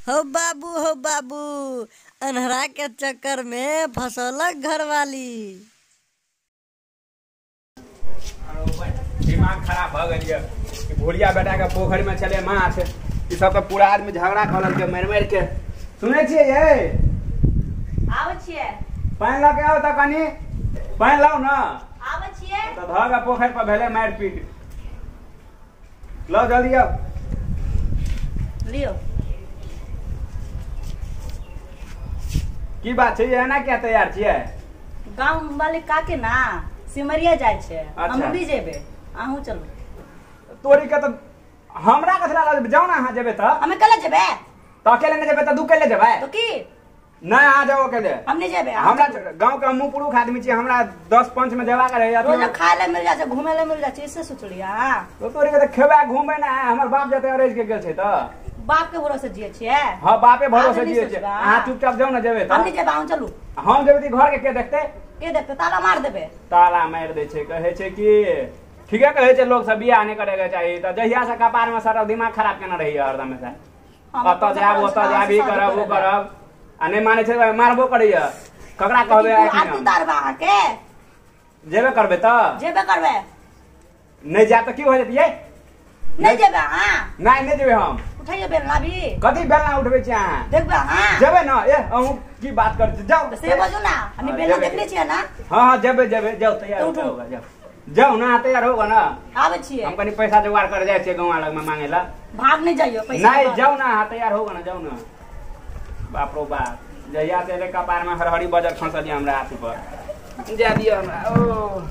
हो बाबू अनहरा के चक्कर में फसलक घरवाली। दिमाग खराब भ गेल ये भोलिया बेटा के पोखरी में चले माछ ई सब तो पूरा आदमी झगड़ा करल के मार के सुने छिए ये आवे छिए पानी ला के आओ त कनी पानी लाओ ना आवे छिए तो धगा पोखरी पर भेले मार पीट लो जल्दी आओ लियो। की बात छै ये ना क्या तैयार छिए गांव वाले काके ना सिमरिया जाय छै अच्छा। हम भी जेबे आहू चलो तोरी के तो हमरा कथला ला जाओ ना हां जेबे त हमें कल जेबे तो अकेले न जेबे त दू केले जेबे तो की ना आ जाओ अकेले हम नहीं जेबे हमरा गांव के मुंह पुरुख आदमी छी हमरा 10 5 में जेबा करे रोज खाए ले मिल जाय छै घूमे ले मिल जाय छै इससे सोचलिया तो तोरी के त खेबा घूमे ना हमर बाप जते अरेज के गेल छै त बाप के भरोसे जिए छिए। हां बापे भरोसे आदमी जिए छै सोचबा। अहाँ चुपचाप जाओ ना जेबे त हम नहीं जेबे आहू चलू हम जेबे त घर के देखते के देखते ताला मार देबे ताला मार दे छै कहे छै कि ठीके कहे छै लोग सब बियाह नहीं करे के चाहिए त जहिया से कपार में सर दिमाग खराब केना रही हरदम से अत जाब ओत जाबी करब वो करब आ नहीं माने छै मारबो करैया ककरा कहबे आदमी दारबा आहा के जेबे करबे त जेबे करबे नहीं जा त की हो जेतिए नहीं जेबे हां नहीं जेबे हम उठाइए बेलना भी कथी बेलना उठबे छी अहाँ देखबे हां जेबे ना ए अहू की बात कर जाओ से बजो ना हमें बेलना देखले छिए ना हां जेबे जाओ तैयार होगा जाओ ना तैयार होगा ना आवे छिए हम कनी पैसा जुगाड़ कर जाय छिए गांव लग में मांगे ला भाग नहीं जाइयो पैसा नहीं जाओ ना तैयार होगा ना जाओ ना बाप रो बाप जहिया से ले कपार में हरहरी बजर खस दिया हमरा हाथ पर जा दियो हमरा ओ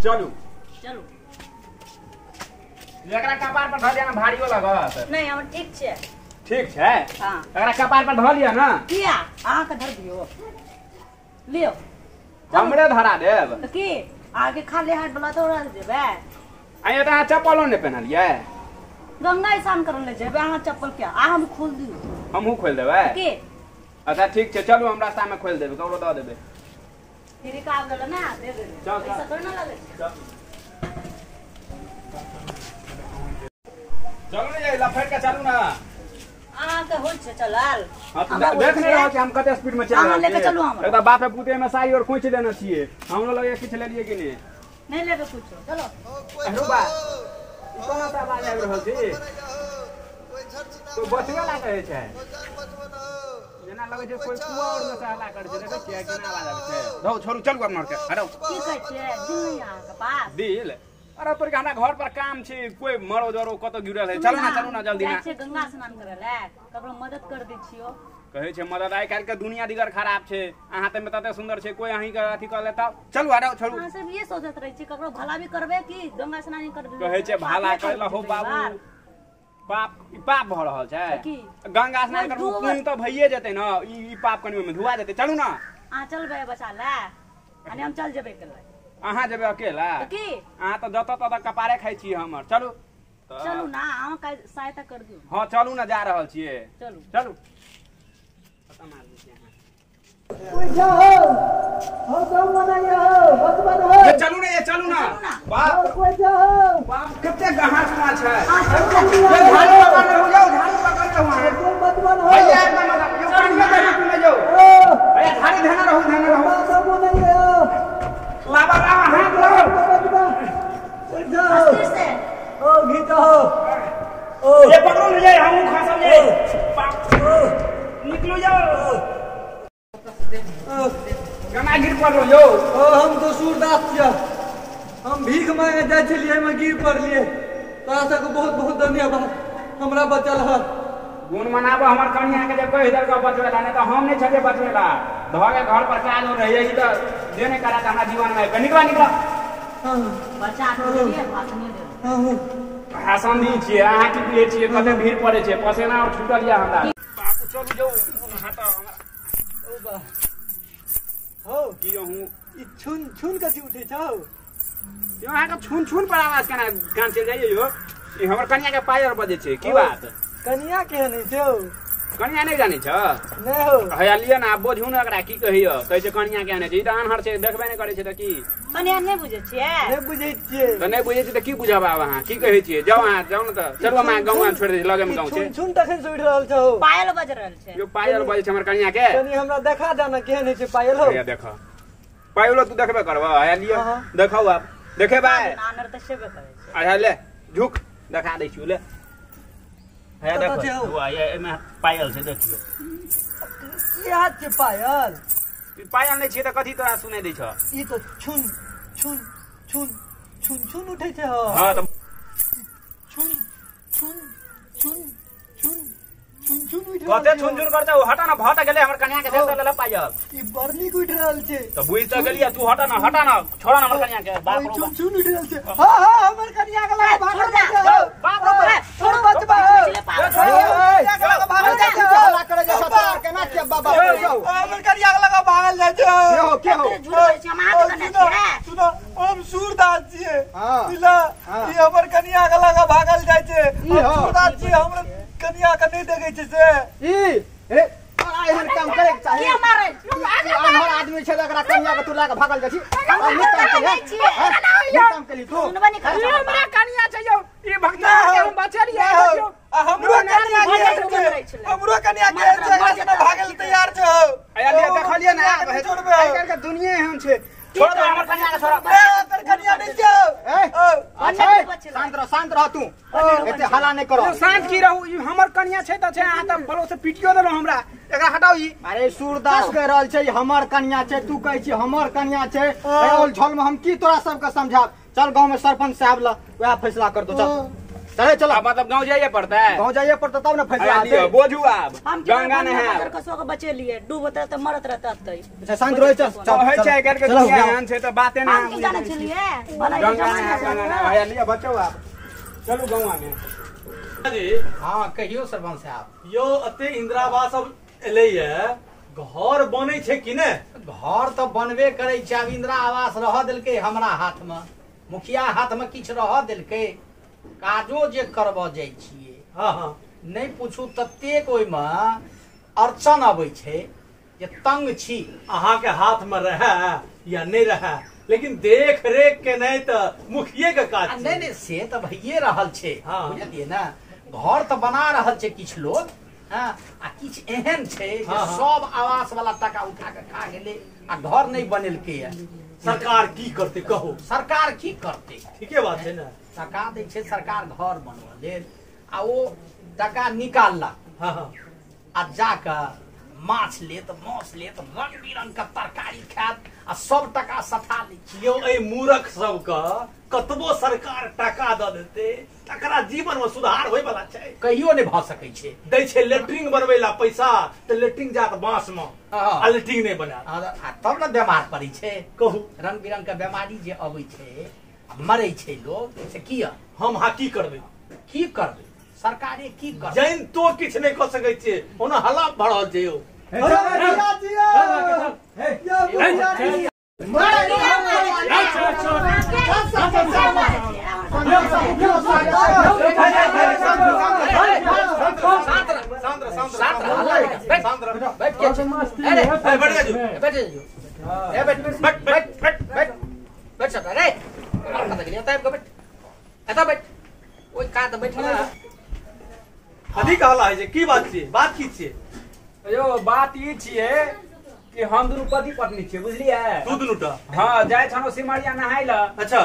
चलू चलू एकरा कपार पर धर देना भारीओ लागत नहीं हम ठीक छे ठीक छै हां एकरा कपार पर धर लिया ना किया आहा के धर दियो लियो हमरे धरा देब तो की आगे खाली हाथ वाला तो रह जेबे आइ त चप्पलो ने पहनलिए गंगा स्नान करन ले जेबे आहा चप्पल क्या आ हम खोल दियो हमहू खोल देबै की अच्छा ठीक छै चलू हम रास्ता में खोल देबै ककरो दऽ देबै फिर का गेल ना दे दे चल, पैसा थोड़ी ना लगे चलू ने ये लफट के चलू ना आहा के होय छे चलाल हां तो देख नहीं रहो कि हम कते स्पीड में चल हाँ, रहे लेके चलू हम। एकदम बापे पुते में साई और खोंच लेना चाहिए हम लोग ये किछ ले लिए कि नहीं नहीं लेबे कुछ चलो अरे बा कोना सा बाज आबि रहल छी तो बचवे ला कहै छै जेना लगे छै कोई कुआ और में से हल्ला कर छै देखै छियै केना आवाज आबै छै रहो छोड़ू चलू अपना के हटो की कहै छे दिल नहीं आहा के पास दिल अरे तोर के हमरा घर पर काम छै कोई मरो जरो कतो गिरल है चलू ना जल्दी ना छे गंगा स्नान करे ले ककरो मदद कर दै छियो कहै छै मदद आइ काल्हि के दुनिया दिगर खराब छै अहाँ त में तते सुंदर छै कोई अहीं के अथी कर लेता चलू हटो छोड़ू हां सिर्फ ये सोचत रही छी ककरो भला भी करबे की गंगा स्नान कर दे कहै छै भाला करला हो बाबू पाप ई पाप भ रहल छै की? गंगा स्नान करबो पुण्य त भइए जेतै न ई पाप कनि में धुआ जेतै चलू ना आ चलबे बचा ले अने हम चल जेबे केला अहाँ जेबे अकेला तो की अहाँ त जत तत कपारे खाइ छी हमर चलू चलू ना हम का सहायता कर दियो हां चलू ना जा रहल छियै चलू चलू कोई जाओ हो तो मनाया हो भगवान हो ये चलू ना बाप कोई जाओ बाप कते गहास माछ है कोई ये झाड़ू पकड़ रहो जाओ झाड़ू पकड़ रहो भगवान हो भैया एकदम यो पानी में जाओ अरे झाड़ी धना रहो सब मनाया लावा हाथ लगाओ कोई जाओ अस्थिर से ओ गीत हो ये पकड़ो ले जाए हम खसम ले निकलो जाओ केना गिर पड़लो यो हम तो सूरदास छियै हम भीख मांगे जाय छलियै में गिर पड़लियै तोरा सबके बहुत बहुत धन्यवाद हमरा बचल है गुण मनाबो हमर कन्या के जे कहि देलक बचवेला नहीं तो हम नहीं छजे बचवेला धगे घर पर काज हो रही है तो देने करा त हमरा जीवन में निकला बचा के लिए भाषण दे भाषण दी छियै अहाँ की पिए छियै कते भीड़ पड़े छै पसेना और छूटल या हमरा बापू चलू जाऊ हाथ हमरा ओ बा हो की रहूं ई छुन छुन कथि उठे छौ यो अहाँ के छुन छुन पर आवाज केना कान चल जाइए यो ई हमर कन्या के पायर बजे छै की बात कनिया केहन है छौ कनिया नहीं जानी छ नहीं हो हयालिया ना बोझू न एकरा की कहियो कहै छै कनिया के आने छै ई त अनहर छै देखबे नहीं करे छै त की कनिया नहीं बुझे छिए नहीं बुझे छिए त नहीं बुझे छै त की बुझब आब अहाँ की कहै छियै जाउ अहाँ जाउ न त चलू हम गाँव में छोड़ दे लगे में गाँव छै सुन तखन सुइट रहल छ हो पायल बज रहल छै यो पायल बजे छै हमर कनिया के कनी हमरा देखा देना केहन है छै पायल हो या देख पायलो तू देखबे करबा हयालिया देखाऊ आप देखे भाई नानर त सेबे करे छै अच्छा ले झुक देखा दै छियो ले है देखो हुआ ये एमे पायल छै देखियो याद छै पायल ई पायल नै छै त कथि तोरा सुनै दै छ ई तो छुन छुन छुन छुन छुन उठै छै हो हां त छुन छुन छुन छुन छुन छुन उठ कते छुन छुन करते ओ हटा न भट गेले हमर कन्या के देख ले पायल ई बरनी उठ रहल छै त बुझ त गेलिया तू हटा न छोड़ा न हमर कन्या के बाप रो छुन छुन उठ रहल छै हां हां हमर कन्या के लगा भागल छै बाप रो छोड़ बचबा भागल छै हल्ला करे जे सतार केना के बाबा हमर कन्या के लगा भागल जाइ छै के हो झूठ बोले छै हम आके कने छिए सुनो हम सूरदास छिए इला ई हमर कन्या के लगा भागल जाइ छै हम सूरदास छिए हमर कन्या के नहीं देखे छै से ई रे एहन काम करे के चाही के मारे अनहर आदमी छै एकरा कन्या के तू लाके भागल जाइ छी हम काम केली तू सुनबे नहीं करे हमरा कन्या छै यौ ई भक्ता के हम बचलिए देखियो हमरो कन्या के हमरो कन्या के भागल तैयार छ आया देखलिए ना आजकल के दुनिया एहन छै छोड़ दो हमर कन्या के छोड़ा ओकर कन्या नहीं जाओ शांत रह तू एते हल्ला नहीं करो शांत की रहू ई हमर कन्या छै त छै आ त बलो से पिटियो देलो हमरा एकरा हटाओ ई अरे सूरदास कह रहल छै हमर कन्या छै तू कहै छी हमर कन्या छै ओल झोल में हम की तोरा सबके समझाब चल गांव में सरपंच साहब ल वह फैसला कर दो चल चले चलो मतलब गांव जाइए पड़ता है गांव जाइए पड़ता तब ना फैसला लियो बोझू आप हम गंगा नहा कसो के बचे लिए डूबत त मरत रहत तई अच्छा शांत रहो चल कहै छै कर के दुनिया एहन छै त बाते ना हम की जाने छलिए गंगा नहा आया लियो बचो आप चलू गांव में जी हां कहियो सरपंच साहब यो अते इंदिरावास अब एले है घर बनै छै कि ने घर तो बनबे करे छै अब इंदिरा आवास रह देलकै हमरा हाथ में मुखिया हाथ में किछ रह देलकै काजो जे करब जाइ छियै हां हां नहीं पूछू ततेक ओइ में अड़चन अबै छै जे तंग छी अहाँ के हाथ में रहे या नहीं रहे लेकिन देख रेख के नहीं तो मुखिए के काज नहीं नहीं से तो भइए रहल छै हाँ। बुझलिए ना घर तो बना रहल छै किछ लोग हाँ आ किछ एहन छै जे हाँ, हाँ। सब आवास वाला टका उठा के खा गेलै आ घर नहीं बनेलकै है सरकार की करते कहो सरकार की करते ठीके बात है ना टका दै छै सरकार घर बनबऽ लेल आ ओ टका निकाललक हाँ हाँ आ जाके माछ लेत मांस लेत रंग बिरंग के तरकारी खायत आ सब टका सठा लै छै यो ए मूर्ख सब का कतबो सरकार टका द देते तकरा जीवन में सुधार होय वाला छै कहियो नहीं भऽ सकै छै दै छै लेटरिंग बनबै ला पैसा तो लेटरिंग जात बांस में हाँ। आ लेटरिंग नहीं बना आ तब ने बीमार पड़ै छै कहू रंग बिरंग के बीमारी जे अबै छै आ मरै छै लोग से किया हम हाँ की करबै की करबै सरकारे की करबै जैन तो किछ नहीं कर सकै छियै ओना हल्ला भरल छै यो अधिक हल्ला है की बात छियै बात की छियै यो बात ई छियै कि हम दुनू पति पत्नी छियै बुझलियै तू दुनूटा हाँ जाय छनो सिमरिया नहाय ल अच्छा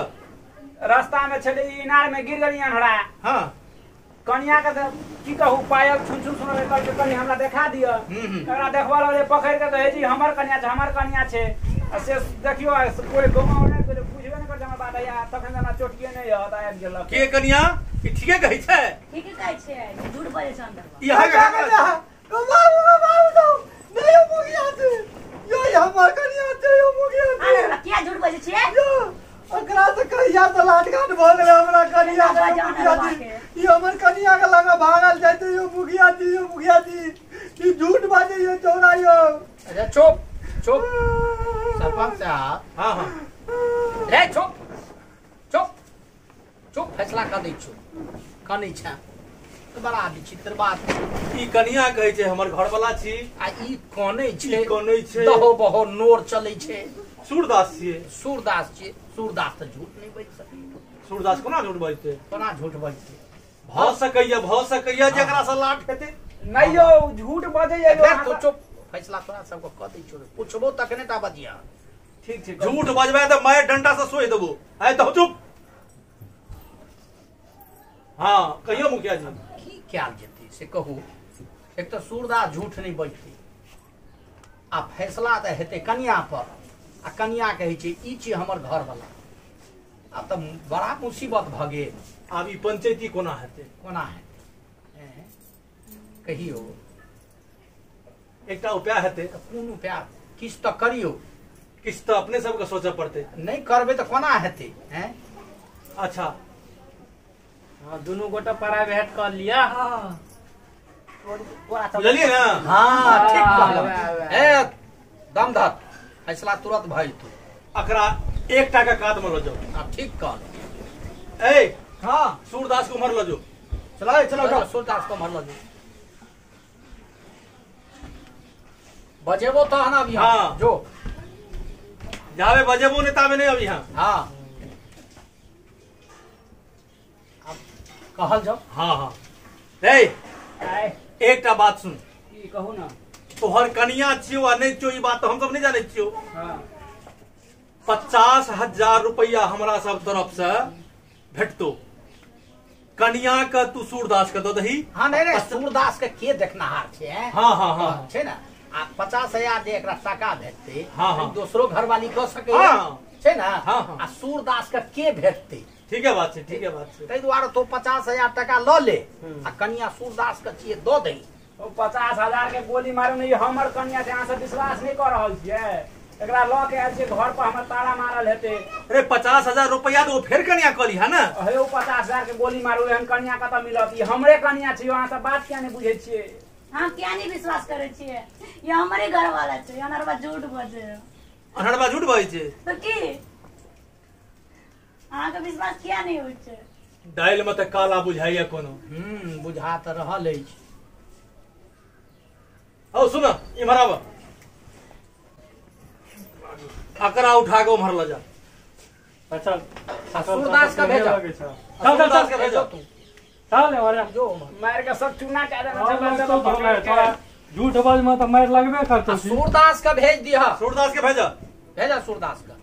रास्ता में छले इनार में गिर गेली अनहरा हाँ कनिया के की कहू पायल छुन छुन सुन कर के कनी हमरा देखा दिया एकरा देखबा लगे पकड़ के कहे जी हमर कनिया छै आ से देखियो कोई गाँव में कोई पूछबे नहीं कर हमरा बात या तखन जना चोटिए नहीं है त आबि गेल के कनिया ई ठीके कहै छै ठीक कहै छै झूठ बोले छै अंदर यहाँ के अरे क्या झूठ बोले छिए ओकरा से कहिया तो लाटकाट भ गेल हमरा कनिया ई हमर कनिया के लगा भागल जाते यो मुखिया जी ई झूठ बाजे यो चौरा यो अच्छा चुप चुप सरपंच साहब हाँ हाँ रे चुप चुप चुप फैसला कर दै छु कनै छै बड़ा विचित्र बात। ई कनिया कहै छै हमर घर वाला छी आ ई कोने छै? कोने छै दहो बहो नोर चलै छै। सूरदास छियै। सूरदास छियै। सूरदास तऽ झूठ नहीं बाजि सकै। सूरदास कोना झूठ बाजतै? कोना झूठ बाजतै? भऽ सकैया जेकरा से लाट हेतै। नहीं यो झूठ बजे यो। तो चुप, फैसला तोरा सबको कह दै छियौ। पूछबो तखने टा बजिया। ठीक छै। झूठ बजबै तऽ मैं डंडा से सोहि देबो। आइ तो चुप। हाँ कहियो मुखिया जी की क्या जेतै से कहू। एक तो सूरदास झूठ नहीं बजतै आ फैसला तऽ हेतै कनिया पर। आ कनिया कहै छै ई छी हमर घर वाला। आब तऽ बड़ा मुसीबत भऽ गेल। आब ई पंचायती कोना हेतै? कोना हेतै कहियो? एकटा उपाय हेतै। कोन उपाय? किछु तऽ करियौ। किछु तऽ अपने सबके सोचऽ पड़तै। नहीं करबै तऽ कोना हेतै? अच्छा हाँ दोनों गोटा प्राइवेट कर लिया। बुझलिए ना? हाँ ठीक कहलौ। ए दम धर, फैसला तुरंत भइल तू। अकरा एकटा के कात में ल जाओ। हाँ ठीक कहलौ। ए हाँ सूरदास को उमर ल जाओ। चलो सूरदास को मर लो। बजेबो तो ना अभी। हाँ। जो जावे बजेबो ने तावे नहीं अभी। हाँ हाँ अब कहल जाओ। हाँ हाँ ए एकटा बात सुन। की कहू ना। तोहर कनिया छियो आ नहीं छियो ई बात तो हम सब नहीं जाने छियो। हाँ 50,000 रुपया हमरा सब तरफ से भेटतो। कनिया के तू सूरदास के दो दही। हाँ नहीं सूरदास के देखनाहार छे। हाँ हाँ हाँ छे ना। आ 50,000 जे एकरा टाका भेटते। हाँ, हाँ। दोसरो घरवाली कह सके। हाँ। छे ना। हाँ, हाँ। आ सूरदास के भेटते। ठीक है बात ठीक है बात ताहि दुआरे तो 50,000 टाका ल ले आ कनिया सूरदास के छिए दो दे। 50,000 के गोली मारे नहीं हमर कन्या से अहाँ सब विश्वास नहीं कर रहल छियै। एकरा ल के आयल छियै घर पर हमर ताला मारल हेते। अरे 50,000 रुपया तो फिर कनिया कली है ना। हे 50,000 के गोली मारू एहन कन्या कतऽ मिलत? ई हमरे कन्या छियै। अहाँ सब बात किया नहीं बुझे छियै? हम क्या नहीं विश्वास करे छियै? ये हमारे घर वाला छै। अनरवा झूठ बजे। अनहरबा झूठ बजै छै तो की अहाँ के विश्वास किया नहीं होय छै? दाइल में त काला बुझाइया कोनो। बुझा तऽ रहल अछि। औ सुन इमहर आब। अकरा उठा के उमहर ल जा। अच्छा सूरदास का भेजा। सूरदास के भेजा तू। चल अरे जो मार के सब चूना कह देना। थोड़ा झूठ बोल में तो मार लगबे करतो। सूरदास का भेज दिया। सूरदास के भेजा। भेजा सूरदास का।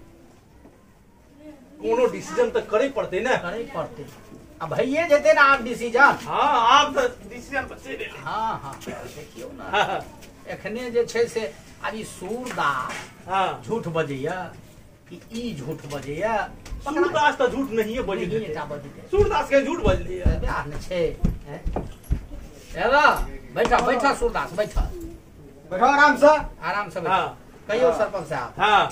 कोनो डिसीजन तो करे पड़ते ना। करे पड़ते। अब भैये जेते ना आप डिसीजन। हाँ आप तो डिसीजन बच्चे ले। हाँ हाँ देखियो ना। हाँ एखने जे छै से अब ई सूरदास हाँ झूठ बजैया कि ई झूठ बजैया? सूरदास तो झूठ नहीं है बजै नहीं छै। एटा बजै सूरदास के झूठ बजली है। ब्याह न छै। एला बैठा बैठा सूरदास बैठा। बैठो आराम से। आराम से बैठा। हाँ कहियो सरपंच साहब। हाँ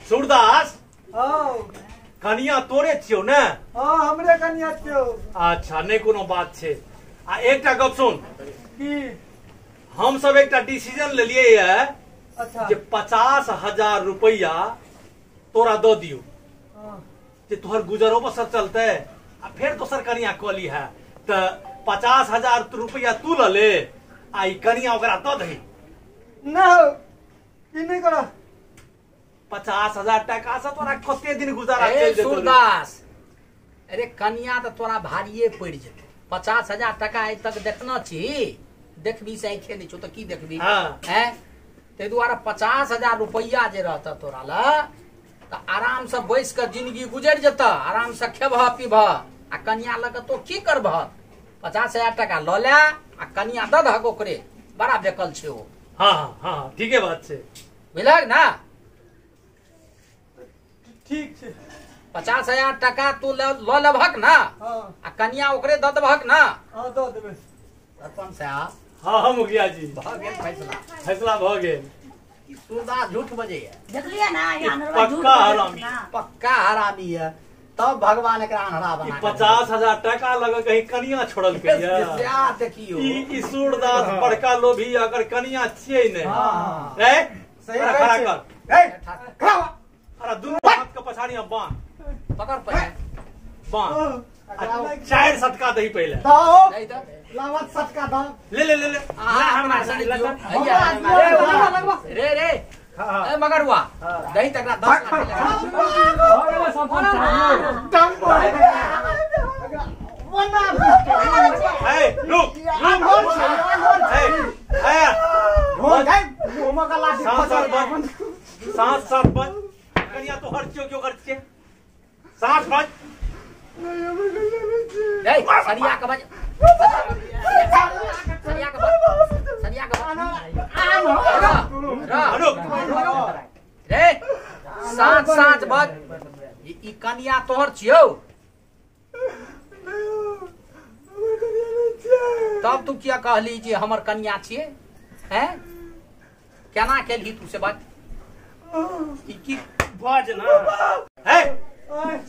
सूरदास हाँ कनिया तोरे छियो ना? हाँ हमरे कनिया छियो। अच्छा नहीं कोनो बात छै। आ एकटा गप सुन की हम सब एकटा डिसीजन ले लिए है अच्छा जे 50,000 रुपया तोरा दो दियो हाँ। जे तोहर गुजरो बसर चलते। आ फिर दोसर कनिया कली है तो 50,000 रुपया तू ल ले आ ई कनिया ओकरा दो दही। ना की नहीं करो। 50,000 टका से तोरा कते दिन गुजारा ए चल जेतौ? सूरदास अरे कनिया तो तोरा भारिये पड़ जेतौ। 50,000 टका आइ तक देखना छी। देखबी से आँखे नहीं छो तो की देखबी? हाँ। हैं ते दुआरे 50,000 रुपया जे रहता तोरा ला तो आराम से बैस कर जिंदगी गुजर जता। आराम से खेबह पीबह आ कनिया लग तो की करबह? 50,000 टका ल ले आ कनिया दऽ दहक ओकरे। बड़ा बेकल छै ओ। हाँ हाँ हाँ ठीक है बात छै। बुझलक ना? ठीक छै। 50,000 टका तू ल लेबहक ना हाँ आ कनिया ओकरे दऽ देबहक ना? हाँ दो देबे। सरपंच साहब हाँ हाँ मुखिया जी भऽ गेल फैसला। फैसला भ गेल। ई सूरदास झूठ बजैया। देख लिया ना ये अनरवा झूठ पक्का बजे हरामी। ना। पक्का हरामी है। तब भगवान एकरा अनहरा ई बना 50,000 टका लगे कहीं कनिया छोड़ल के या देखियो। ई सूरदास बड़का लोभी अगर कनिया छियै ने। हाँ ए सही खड़ा कहै कर। छै। ए खड़ा हो। अरे दुनू हाथ के पछाड़ी में बांध पकड़ पड़े बांध। 4 सटका दही पहले। दो नहीं तो लावत सटका दाम ले ले ले ले हमरा से दियो रे रे ए मगर हुआ दही तक 10 लाख टम पड़े वना ए रुक हो गए घुमा का लाठी सांस बंद कनिया तो हर क्यों करती है सांस बंद ए सरिया का बज सरिया का रे साँच बज ई कनिया तोहर छियौ तब तू क्या कहली जे हमर कन्या छिए हैं केना केलही तू से बात की बाज ना है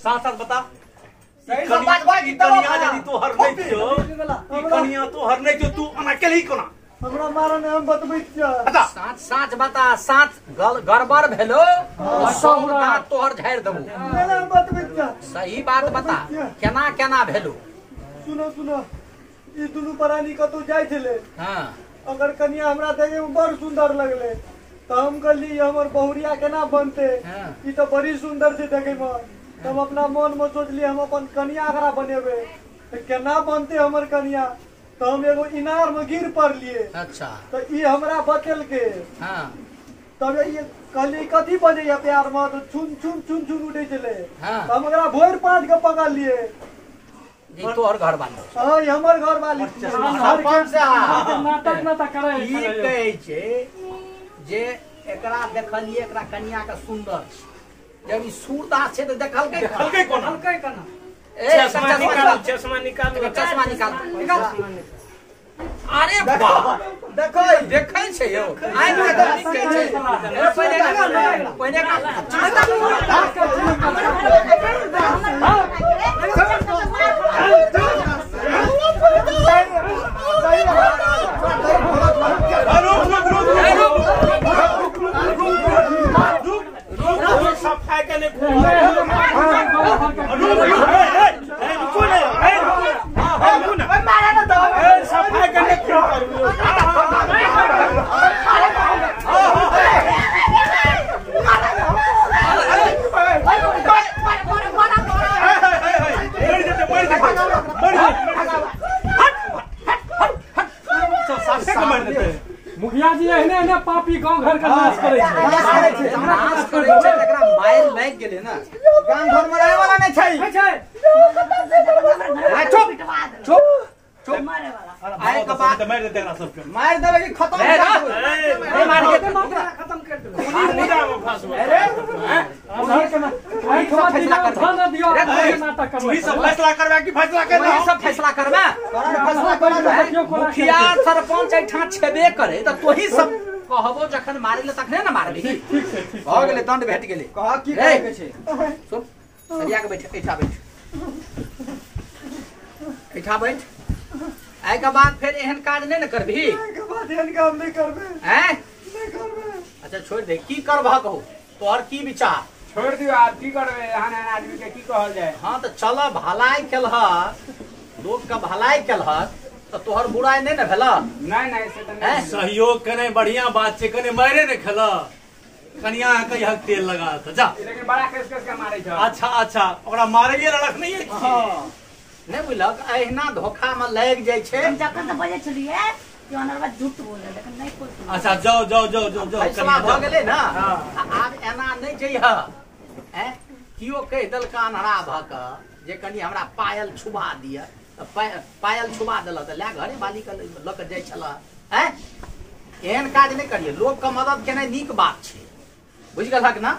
साथ बता सही सब बात भाई कनिया यदि तो हर नहीं थियो ई कनिया तो हर नहीं थियो तू अना केलही कोना हमरा मारने हम बतबैत छ बता साँच बता साँच गड़बड़ भेलो सब दांत तोहर झाड़ देबू मेरा बतबैत छ सही बात बता केना केना भेलो सुनो ई दुनु प्राणी कतौ जाय छले हां अगर कनिया हमरा देखे में बड़ सुंदर लगले तो हम कहली हमर बहुरिया केना बनते ई तो बड़ी सुंदर छै देखे में हम अपना मन में सोचली हम अपन कनिया एकरा बनेबे तो केना बनते हमर कनिया तो हम एगो इनार में गिर पड़लिए अच्छा तो ई हमरा बचल के हां तब ये कहली कथी बने या प्यार में तो छुन उठे चले हां हम एकरा भोर 5 के पकड़ लिए ई तोहर घर वाली हां ई हमर घर वाली सरपंच साहब नाटक करे ई कहै छै जे एकरा देखलिए एकरा कन्या का सुंदर जब ई सूरदास छै तो देखलकै कोना चश्मा निकाल अरे वाह देखो देखै छै यौ आइ कहै छै पहिने सफाई के मुखिया जी एहने पापी गांव घर का नाश करे छै एकरा माइल लाग गेलै ना गांव घर में रहे वाला नहीं छै चुप मारे वाला आए के बाद मार देते ना सबके मार देबे कि खत्म मार के खत्म कर देबे मुदा में फंसबे फैसला वही सब फैसला करबा कि फैसला कर वही सब फैसला करबा मुखिया सरपंच एठां छेबे करे त तोही सब कहबो जखन मारे ले तखने ना मारबी भ गेलै दंड भेट गेलै कह की करे के छै सुन सरिया के बैठ एठा बैठ आइ के बाद फिर एहन काज नहीं न करबी के बाद एहन काम नहीं करबे हैं नहीं करबे अच्छा छोड़ दे की करबह कहू तोहर की विचार छोड़ दियो आब की करबे एहन आदमी के की कहल जाय हाँ तो चल भलाई केलह लोग का भलाई केलह तो तोहर बुराई नहीं न भेल नहीं से तो नहीं सहयोग करे बढ़िया बात छै कने मारे ने खेला कनिया कहीं हक तेल लगा था जा लेकिन बड़ा केस के मारे छ अच्छा ओकरा मारैये लड़क नहीं है नहीं बुझलक अहिना धोखा में लग जाय छै हम जखन से बजे छलिए कि अनरवा झूठ बोले लेकिन नहीं कोई सुने। अच्छा जाओ फैसला भ गेलै ना आब एना नहीं जइह हैं कियो कह देलक अनहरा भ क जे कनी हमरा पायल छुबा दिया पायल छुबा देल त ला घरे बाली के ल के जाय छला हैं एहन काज नहीं करिए लोग का मदद केनाइ नीक बात छै बुझ गेलहक ना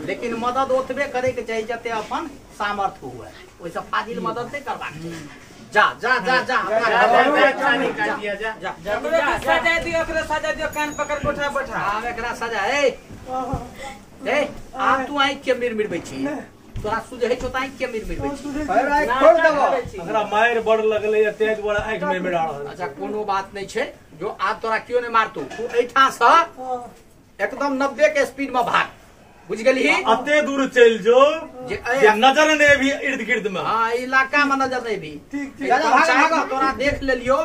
लेकिन मदद ओतबे करे के चाहिए जते अपन सामर्थ्य हुए ओइ से फाजिल मदद नहीं करबाक चाहिए जा सजा दियो कान पकड़ बैठा आब एकरा सजा ए आब तू आइ के मिरमिरबै छी तोरा सुझै छौ ताइ के मिरमिरबै छी छोड़ देबो अगरा मार बड़ लगले तेज बड़ा आंख में मिला रहल अच्छा कोनो बात नहीं छै जो आज तोरा क्यों नहीं मारतू तू एठा से एकदम 90 के स्पीड में भाग बुझ गेली अते दूर चल जो जे जे नजर ने भी इर्द गिर्द में हाँ इलाका में नजर नहीं भी ठीक ठीक पंचायत में तोरा देख ले लियो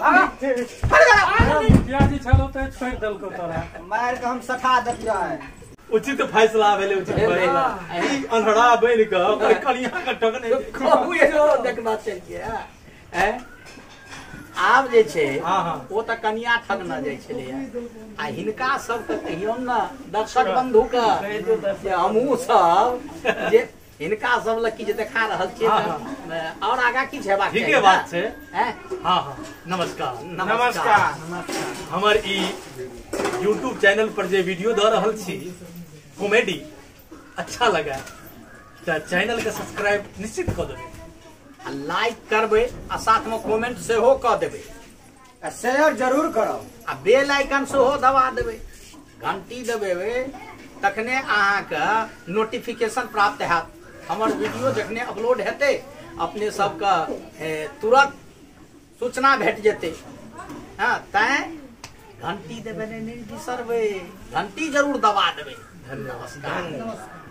मुखिया जी छलो तो छोड़ दल को तोरा मार के हम सठा देतिया है उचित फैसला भेले उचित फैसला ई अनहरा बन के ओकर कनिया का ठग नहीं कहू एगो देखना चाहिए हैं आब जे छै ओ त कनिया ठग न जाइ छलै आ हिनका सब त कहियो न दर्शक बंधु के हमहू सब जे हिनका सब ल की जे देखा रहल छियै और आगा की हेबाक ठीक है बात छै हैं हां हां नमस्कार नमस्कार हमर ई YouTube चैनल पर जे वीडियो द रहल छी कॉमेडी अच्छा लगा त चैनल के सब्सक्राइब निश्चित क देबै लाइक करबै आ साथ में कमेंट सेहो क देबै आ शेयर जरूर करो आ बेल आइकन सेहो दबा देबै घंटी दबेबै तखने अहाँके नोटिफिकेशन प्राप्त हैत हमर वीडियो जखने अपलोड हेतै अपने सबके तुरंत सूचना भेट जेतै हाँ तैं घंटी देबै नहीं बिसरबै घंटी जरूर दबा देबै धन्यवाद नमस्कार